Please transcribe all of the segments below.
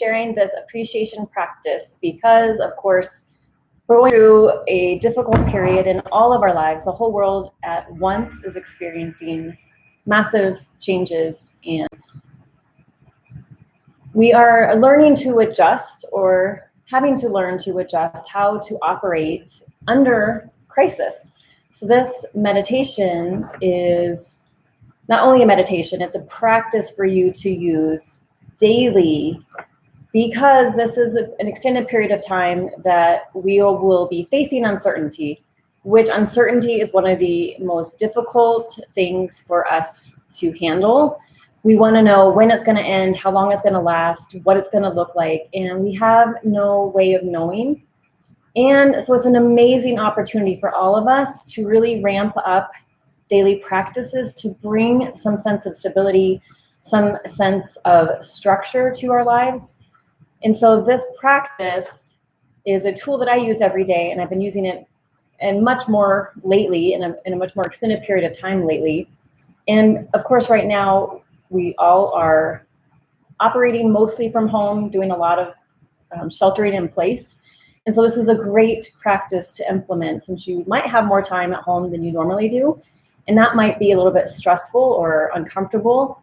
sharing this appreciation practice because, of course, we're going through a difficult period in all of our lives. The whole world at once is experiencing massive changes, and we are learning to adjust, or having to learn to adjust, how to operate under crisis. So this meditation is not only a meditation, it's a practice for you to use daily, because this is an extended period of time that we will be facing uncertainty, which uncertainty is one of the most difficult things for us to handle. We want to know when it's going to end, how long it's going to last, what it's going to look like, and we have no way of knowing. And so it's an amazing opportunity for all of us to really ramp up daily practices to bring some sense of stability, some sense of structure to our lives. And so this practice is a tool that I use every day, and I've been using it and much more lately, in a much more extended period of time lately. And of course, right now, we all are operating mostly from home, doing a lot of sheltering in place. And so this is a great practice to implement, since you might have more time at home than you normally do, and that might be a little bit stressful or uncomfortable.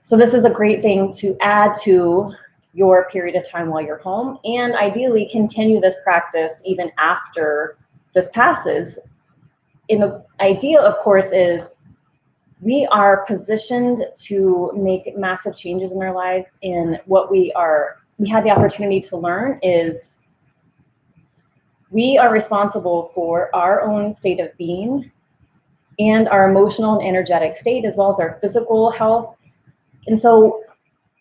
So this is a great thing to add to your period of time while you're home, and ideally continue this practice even after this passes. And the idea, of course, is we are positioned to make massive changes in our lives, and what we had the opportunity to learn is we are responsible for our own state of being and our emotional and energetic state, as well as our physical health. And so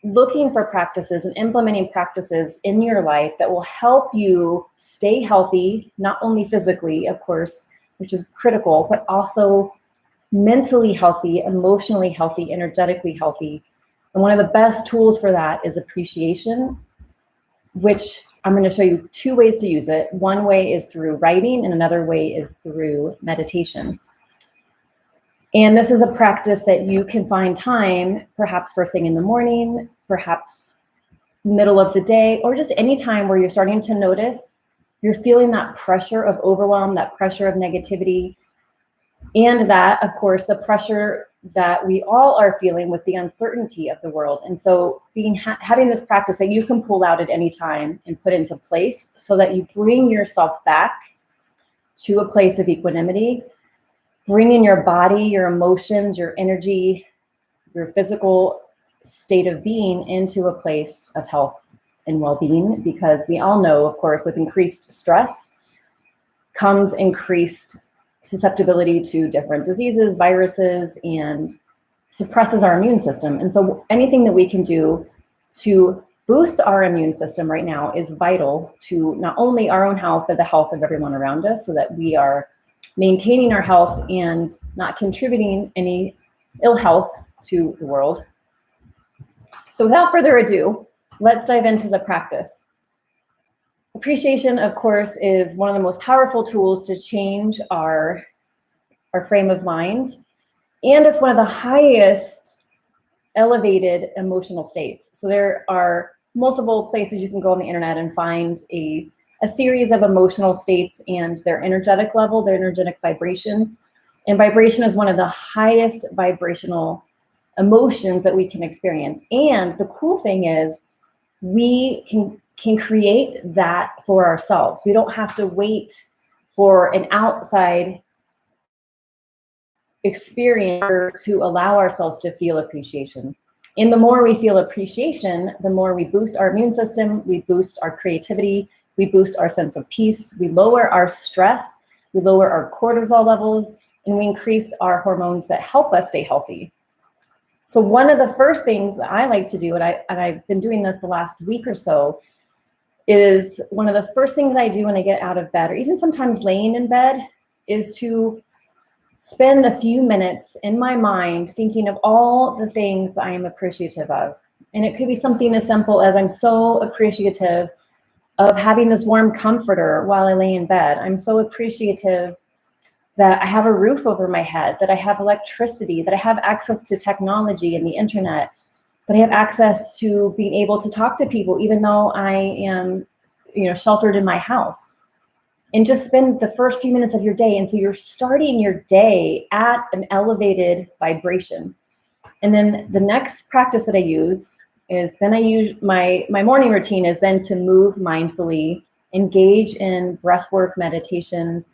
looking for practices and implementing practices in your life that will help you stay healthy, not only physically, of course, which is critical, but also mentally healthy, emotionally healthy, energetically healthy. And one of the best tools for that is appreciation, which I'm going to show you two ways to use it. One way is through writing, and another way is through meditation. And this is a practice that you can find time, perhaps first thing in the morning, perhaps middle of the day, or just any time where you're starting to notice you're feeling that pressure of overwhelm, that pressure of negativity, and that, of course, the pressure that we all are feeling with the uncertainty of the world. And so having this practice that you can pull out at any time and put into place so that you bring yourself back to a place of equanimity, bringing your body, your emotions, your energy, your physical state of being into a place of health and well-being, because we all know, of course, with increased stress comes increased susceptibility to different diseases, viruses, and suppresses our immune system. And so anything that we can do to boost our immune system right now is vital to not only our own health, but the health of everyone around us, so that we are maintaining our health and not contributing any ill health to the world. So without further ado, let's dive into the practice. Appreciation, of course, is one of the most powerful tools to change our frame of mind, and it's one of the highest elevated emotional states. So there are multiple places you can go on the internet and find a series of emotional states and their energetic level, their energetic vibration. And vibration is one of the highest vibrational emotions that we can experience. And the cool thing is we can create that for ourselves. We don't have to wait for an outside experience to allow ourselves to feel appreciation. And the more we feel appreciation, the more we boost our immune system, we boost our creativity, we boost our sense of peace, we lower our stress, we lower our cortisol levels, and we increase our hormones that help us stay healthy. So one of the first things that I like to do, and I've been doing this the last week or so, is one of the first things I do when I get out of bed, or even sometimes laying in bed, is to spend a few minutes in my mind thinking of all the things I am appreciative of. And it could be something as simple as, I'm so appreciative of having this warm comforter while I lay in bed. I'm so appreciative that I have a roof over my head, that I have electricity, that I have access to technology and the internet, but I have access to being able to talk to people, even though I am, sheltered in my house. And just spend the first few minutes of your day. And so you're starting your day at an elevated vibration. And then the next practice that I use is then I use my morning routine is then to move mindfully, engage in breath work, meditation,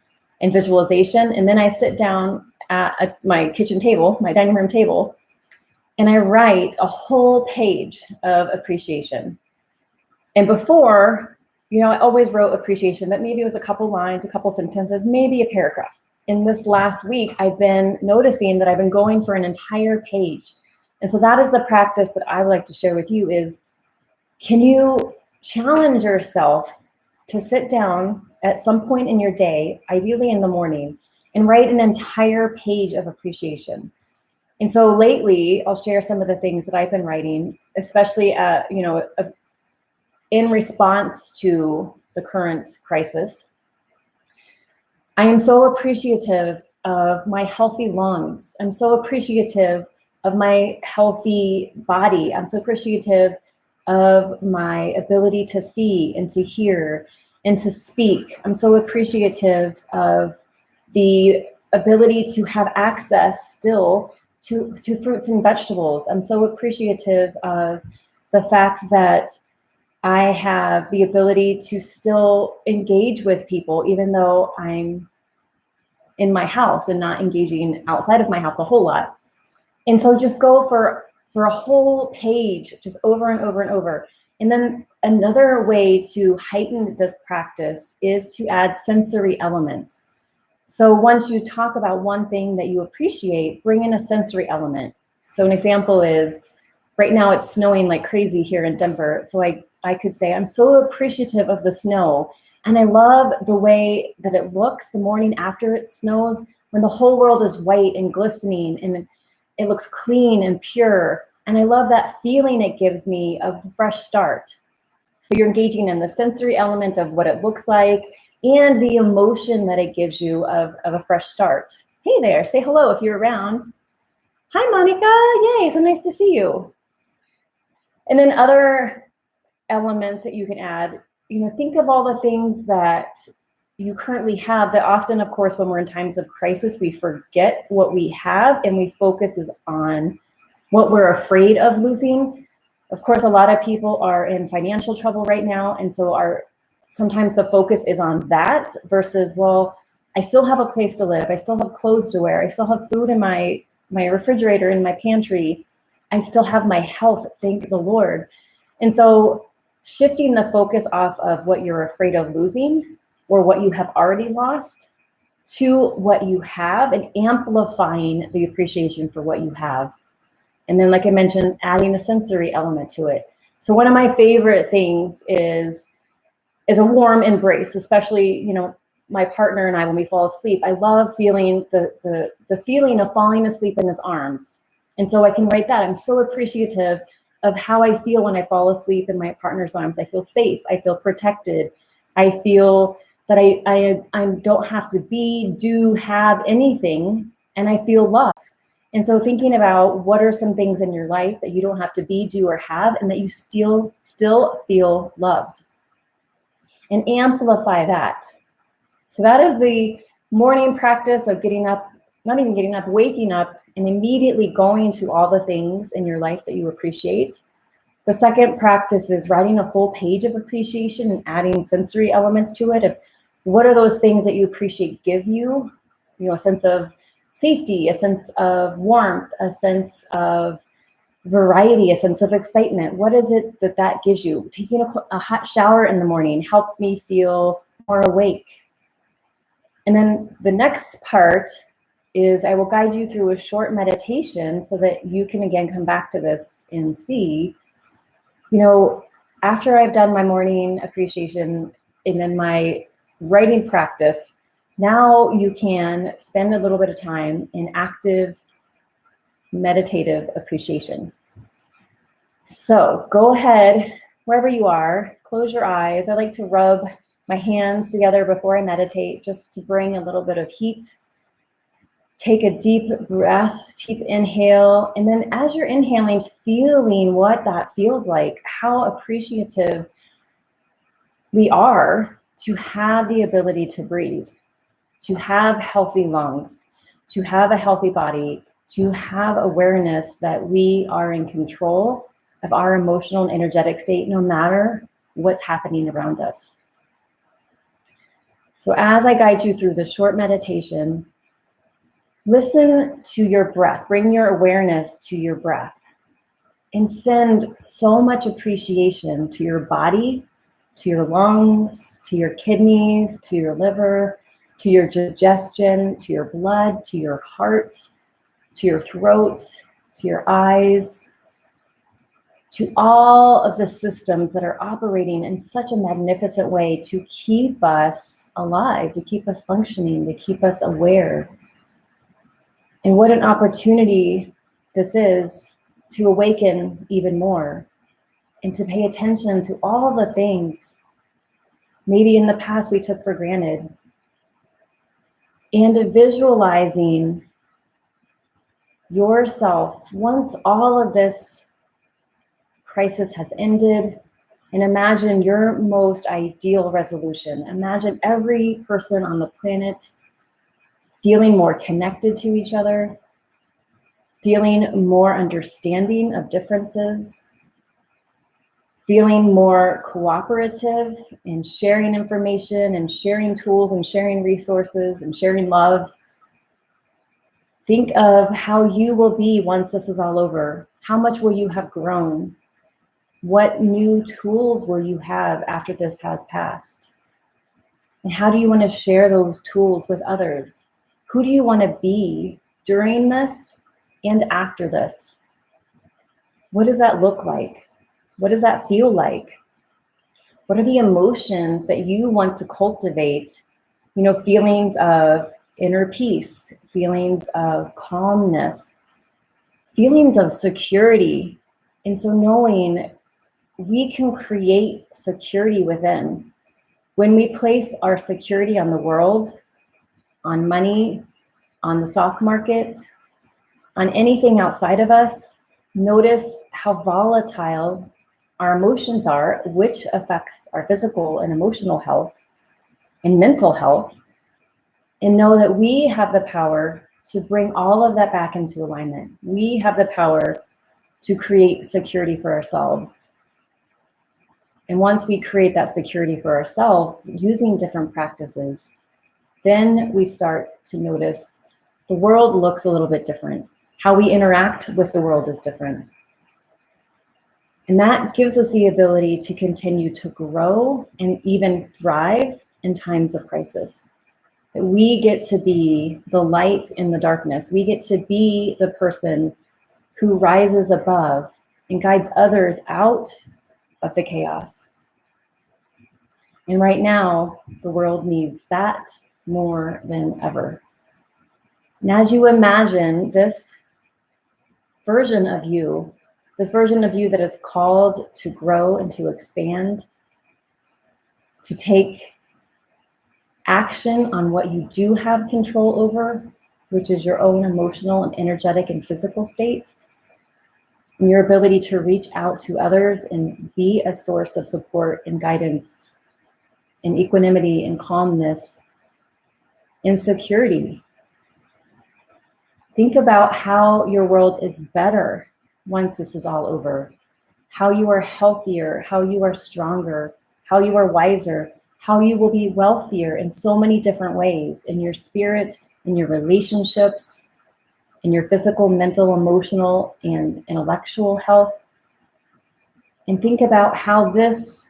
and visualization. And then I sit down at my kitchen table, my dining room table, and I write a whole page of appreciation. And before, I always wrote appreciation, but maybe it was a couple lines, a couple sentences, maybe a paragraph. In this last week, I've been noticing that I've been going for an entire page. And so that is the practice that I would like to share with you is, can you challenge yourself to sit down at some point in your day, ideally in the morning, and write an entire page of appreciation? And so lately, I'll share some of the things that I've been writing, especially, in response to the current crisis. I am so appreciative of my healthy lungs. I'm so appreciative of my healthy body. I'm so appreciative of my ability to see and to hear and to speak. I'm so appreciative of the ability to have access still to fruits and vegetables. I'm so appreciative of the fact that I have the ability to still engage with people, even though I'm in my house and not engaging outside of my house a whole lot. And so just go for a whole page, just over and over and over. And then another way to heighten this practice is to add sensory elements. So once you talk about one thing that you appreciate, bring in a sensory element. So an example is, right now it's snowing like crazy here in Denver. So I could say, I'm so appreciative of the snow. And I love the way that it looks the morning after it snows, when the whole world is white and glistening and it looks clean and pure. And I love that feeling it gives me of a fresh start. So you're engaging in the sensory element of what it looks like and the emotion that it gives you of a fresh start. Hey there, say hello if you're around. Hi, Monica. Yay, so nice to see you. And then other elements that you can add, think of all the things that you currently have that often, of course, when we're in times of crisis, we forget what we have and we focus on what we're afraid of losing. Of course, a lot of people are in financial trouble right now. And so sometimes the focus is on that versus, well, I still have a place to live. I still have clothes to wear. I still have food in my refrigerator, in my pantry. I still have my health, thank the Lord. And so shifting the focus off of what you're afraid of losing or what you have already lost to what you have and amplifying the appreciation for what you have. And then, like I mentioned, adding a sensory element to it. So one of my favorite things is a warm embrace, especially, my partner and I, when we fall asleep. I love feeling the feeling of falling asleep in his arms. And so I can write that. I'm so appreciative of how I feel when I fall asleep in my partner's arms. I feel safe. I feel protected. I feel that I don't have to do, have anything, and I feel loved. And so thinking about what are some things in your life that you don't have to do, or have, and that you still feel loved. And amplify that. So that is the morning practice of getting up, not even getting up, waking up, and immediately going to all the things in your life that you appreciate. The second practice is writing a full page of appreciation and adding sensory elements to it. Of what are those things that you appreciate give you? A sense of safety, a sense of warmth, a sense of variety, a sense of excitement. What is it that gives you? Taking a hot shower in the morning helps me feel more awake. And then the next part is I will guide you through a short meditation so that you can again come back to this and see, after I've done my morning appreciation and then my writing practice, now you can spend a little bit of time in active meditative appreciation. So go ahead, wherever you are, close your eyes. I like to rub my hands together before I meditate just to bring a little bit of heat Take a deep breath, deep inhale, and then as you're inhaling, feeling what that feels like, how appreciative we are to have the ability to breathe, to have healthy lungs, to have a healthy body, to have awareness that we are in control of our emotional and energetic state, no matter what's happening around us. So as I guide you through this short meditation, listen to your breath, bring your awareness to your breath, and send so much appreciation to your body, to your lungs, to your kidneys, to your liver, to your digestion, to your blood, to your heart, to your throat, to your eyes, to all of the systems that are operating in such a magnificent way to keep us alive, to keep us functioning, to keep us aware. And what an opportunity this is to awaken even more and to pay attention to all the things maybe in the past we took for granted, and visualizing yourself once all of this crisis has ended, and imagine your most ideal resolution. Imagine every person on the planet feeling more connected to each other, feeling more understanding of differences, feeling more cooperative in sharing information and sharing tools and sharing resources and sharing love. Think of how you will be once this is all over. How much will you have grown? What new tools will you have after this has passed? And how do you want to share those tools with others? Who do you want to be during this and after this? What does that look like? What does that feel like? What are the emotions that you want to cultivate? You know, feelings of inner peace, feelings of calmness, feelings of security. And so knowing we can create security within. When we place our security on the world, on money, on the stock market, on anything outside of us, notice how volatile our emotions are, which affects our physical and emotional health and mental health, and know that we have the power to bring all of that back into alignment. We have the power to create security for ourselves. And once we create that security for ourselves using different practices, then we start to notice the world looks a little bit different. How we interact with the world is different. And that gives us the ability to continue to grow and even thrive in times of crisis. That we get to be the light in the darkness. We get to be the person who rises above and guides others out of the chaos. And right now, the world needs that more than ever. And as you imagine this version of you that is called to grow and to expand, to take action on what you do have control over, which is your own emotional and energetic and physical state, and your ability to reach out to others and be a source of support and guidance and equanimity and calmness and security. Think about how your world is better once this is all over, how you are healthier, how you are stronger, how you are wiser, how you will be wealthier in so many different ways, in your spirit, in your relationships, in your physical, mental, emotional, and intellectual health. And think about how this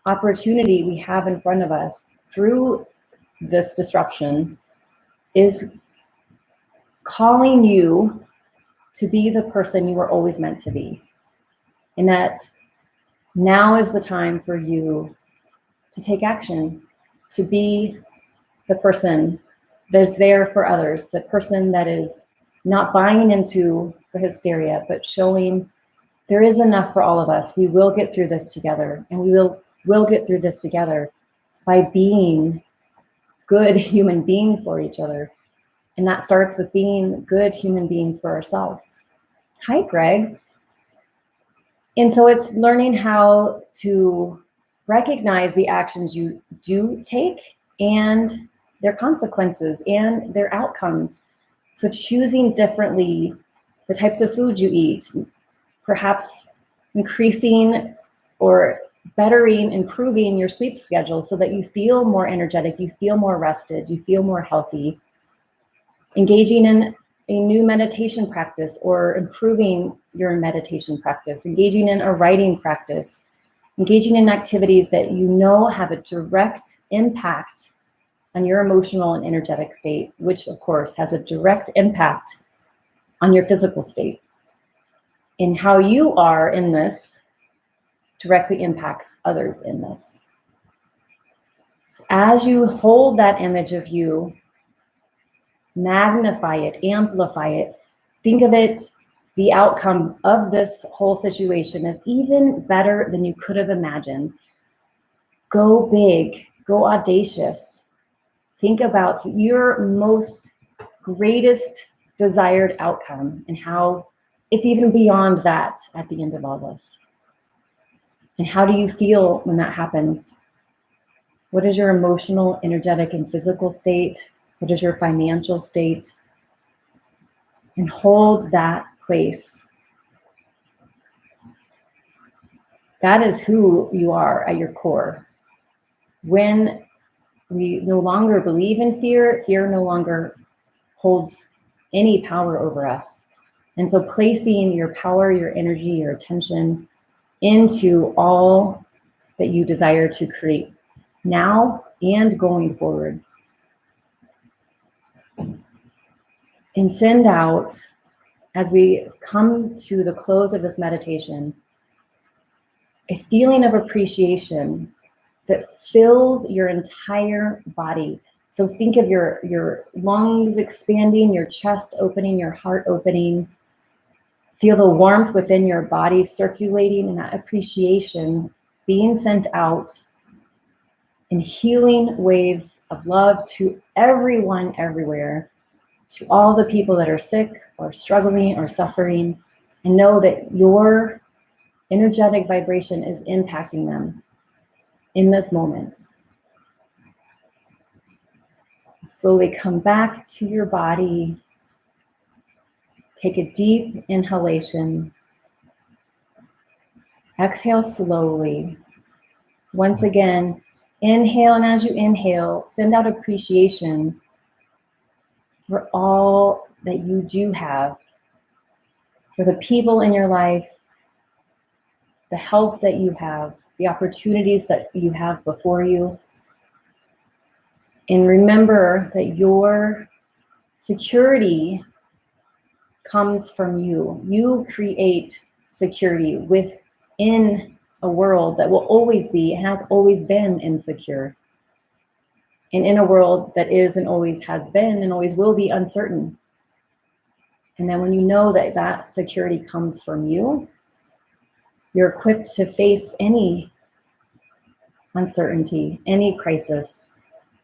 opportunity we have in front of us through this disruption is calling you to be the person you were always meant to be. And that now is the time for you to take action, to be the person that is there for others, the person that is not buying into the hysteria, but showing there is enough for all of us. We will get through this together, and we will get through this together by being good human beings for each other And that starts with being good human beings for ourselves. Hi, Greg. And so it's learning how to recognize the actions you do take and their consequences and their outcomes. So choosing differently the types of food you eat, perhaps increasing or bettering, improving your sleep schedule so that you feel more energetic, you feel more rested, you feel more healthy. Engaging in a new meditation practice or improving your meditation practice, engaging in a writing practice, engaging in activities that you know have a direct impact on your emotional and energetic state, which of course has a direct impact on your physical state. And how you are in this directly impacts others in this. So as you hold that image of you, magnify it, amplify it, think of it, the outcome of this whole situation as even better than you could have imagined. Go big, go audacious. Think about your most greatest desired outcome and how it's even beyond that at the end of all this. And how do you feel when that happens? What is your emotional, energetic, and physical state? What is your financial state? And hold that place. That is who you are at your core. When we no longer believe in fear, fear no longer holds any power over us. And so placing your power, your energy, your attention into all that you desire to create now and going forward. And send out, as we come to the close of this meditation, a feeling of appreciation that fills your entire body. So think of your lungs expanding, your chest opening, your heart opening. Feel the warmth within your body circulating, and that appreciation being sent out in healing waves of love to everyone, everywhere, to all the people that are sick or struggling or suffering, and know that your energetic vibration is impacting them in this moment. Slowly come back to your body. Take a deep inhalation. Exhale slowly. Once again, inhale, and as you inhale, send out appreciation for all that you do have, for the people in your life, the health that you have, the opportunities that you have before you. And remember that your security comes from you. You create security within a world that will always be and has always been insecure. And in a world that is and always has been and always will be uncertain. And then when you know that that security comes from you, you're equipped to face any uncertainty, any crisis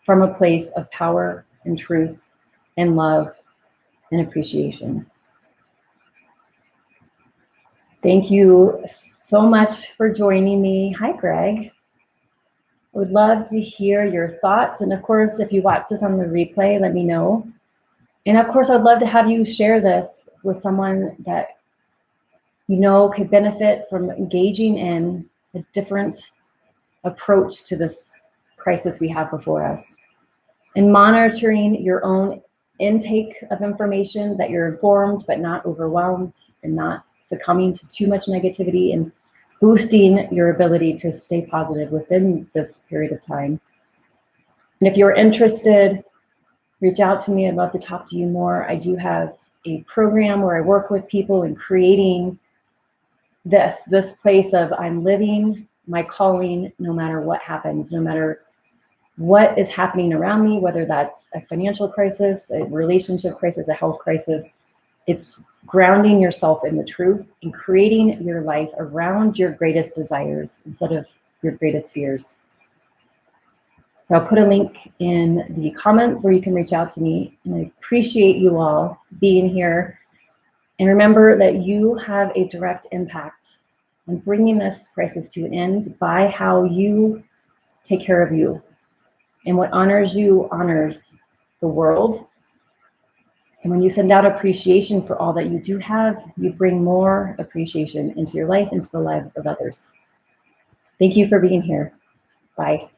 from a place of power and truth and love and appreciation. Thank you so much for joining me. Hi, Greg. I would love to hear your thoughts. And of course, if you watch this on the replay, let me know. And of course, I'd love to have you share this with someone that you know could benefit from engaging in a different approach to this crisis we have before us. And monitoring your own intake of information, that you're informed but not overwhelmed and not succumbing to too much negativity, and boosting your ability to stay positive within this period of time. And if you're interested, reach out to me. I'd love to talk to you more. I do have a program where I work with people in creating this place of I'm living my calling no matter what happens, no matter what is happening around me, whether that's a financial crisis, a relationship crisis, a health crisis. It's grounding yourself in the truth and creating your life around your greatest desires instead of your greatest fears. So So I'll put a link in the comments where you can reach out to me. And I appreciate you all being here. And remember that you have a direct impact on bringing this crisis to an end by how you take care of you. And what honors you honors the world. And when you send out appreciation for all that you do have, you bring more appreciation into your life, into the lives of others. Thank you for being here. Bye.